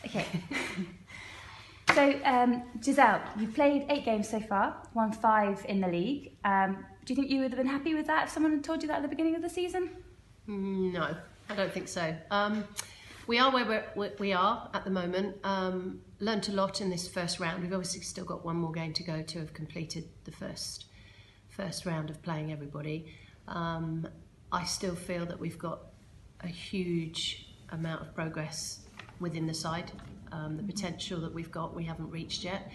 Okay. So, Giselle, you've played 8 games so far, won 5 in the league. Do you think you would have been happy with that if someone had told you that at the beginning of the season? No, I don't think so. We are where we are at the moment. Learned a lot in this first round. We've obviously still got one more game to go to have completed the first round of playing everybody. I still feel that we've got a huge amount of progress within the side. The potential that we've got we haven't reached yet,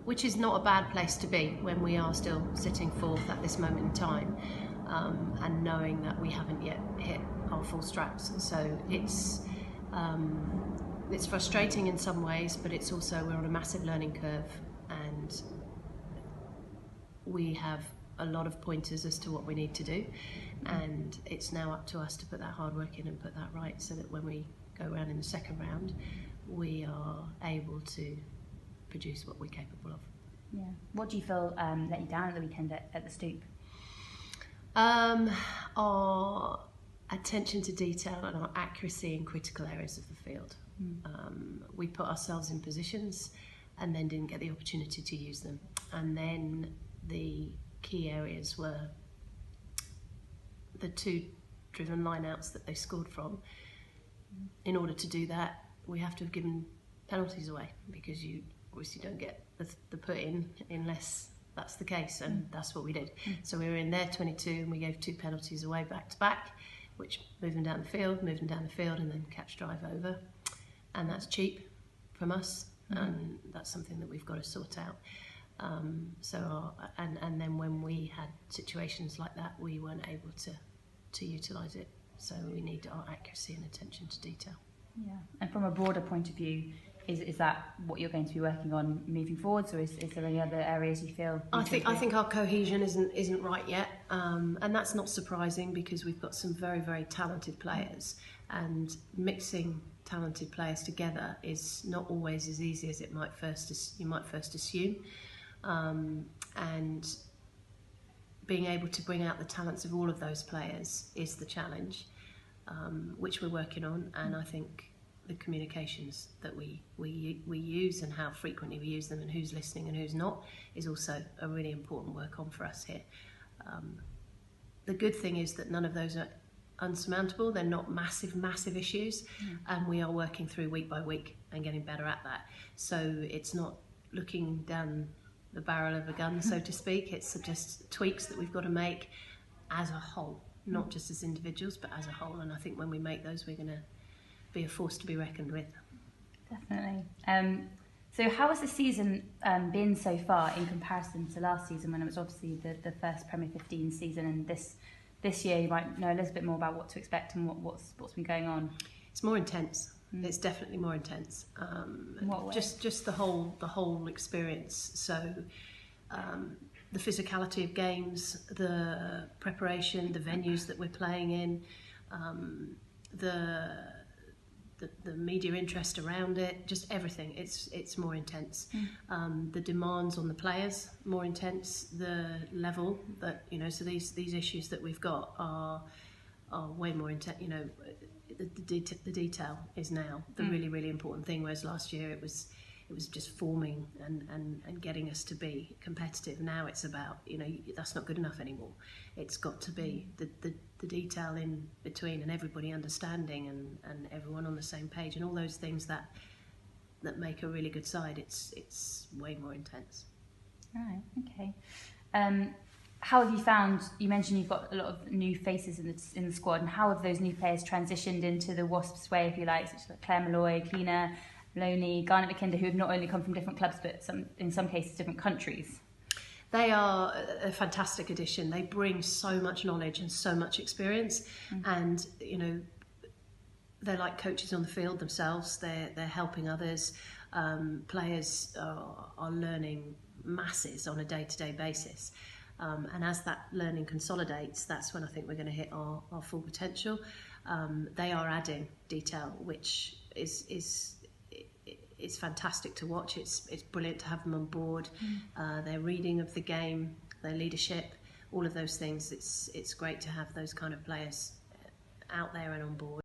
which is not a bad place to be when we are still sitting 4th at this moment in time, and knowing that we haven't yet hit our full straps. So it's frustrating in some ways, but it's also we're on a massive learning curve, and we have a lot of pointers as to what we need to do, and it's now up to us to put that hard work in and put that right, so that when we go around in the second round, we are able to produce what we're capable of. Yeah. What do you feel let you down at the weekend at the Stoop? Our attention to detail and our accuracy in critical areas of the field. We put ourselves in positions and then didn't get the opportunity to use them. And then the key areas were the 2 driven line-outs that they scored from. In order to do that, we have to have given penalties away, because you obviously don't get the put in unless that's the case, and that's what we did. So we were in their 22 and we gave 2 penalties away back to back, which moved them down the field, and then catch drive over. And that's cheap from us, and that's something that we've got to sort out. And then when we had situations like that, we weren't able to utilise it. So we need our accuracy and attention to detail. Yeah. And from a broader point of view, is that what you're going to be working on moving forwards, or is there any other areas you feel? I think our cohesion isn't right yet, and that's not surprising, because we've got some very, very talented players, and mixing talented players together is not always as easy as you might first assume, and being able to bring out the talents of all of those players is the challenge, which we're working on. And I think the communications that we use and how frequently we use them and who's listening and who's not is also a really important work on for us here. The good thing is that none of those are unsurmountable. They're not massive issues, and we are working through week by week and getting better at that. So it's not looking down the barrel of a gun, so to speak. It's just tweaks that we've got to make as a whole, not just as individuals, but as a whole. And I think when we make those, we're going to be a force to be reckoned with. Definitely. So how has the season been so far in comparison to last season, when it was obviously the first Premier 15 season, and this year you might know a little bit more about what to expect and what's been going on? It's more intense. It's definitely more intense. Just the whole experience. So the physicality of games, the preparation, the venues that we're playing in, the media interest around it, just everything. It's more intense. The demands on the players more intense. The level that so these issues that we've got are way more intense. The detail is now the really important thing, whereas last year it was just forming and getting us to be competitive. Now it's about that's not good enough anymore. It's got to be the detail in between, and everybody understanding, and everyone on the same page, and all those things that make a really good side. It's way more intense. Right. Okay. How have you found? You mentioned you've got a lot of new faces in the squad, and how have those new players transitioned into the Wasps way, if you like, such as Claire Malloy, Kleena, Loney, Garnet McKinder, who have not only come from different clubs, but in some cases different countries? They are a fantastic addition. They bring so much knowledge and so much experience, and they're like coaches on the field themselves. They're helping others. Players are learning masses on a day-to-day basis. And as that learning consolidates, that's when I think we're going to hit our full potential. They are adding detail, which is fantastic to watch. It's brilliant to have them on board. Their reading of the game, their leadership, all of those things. It's great to have those kind of players out there and on board.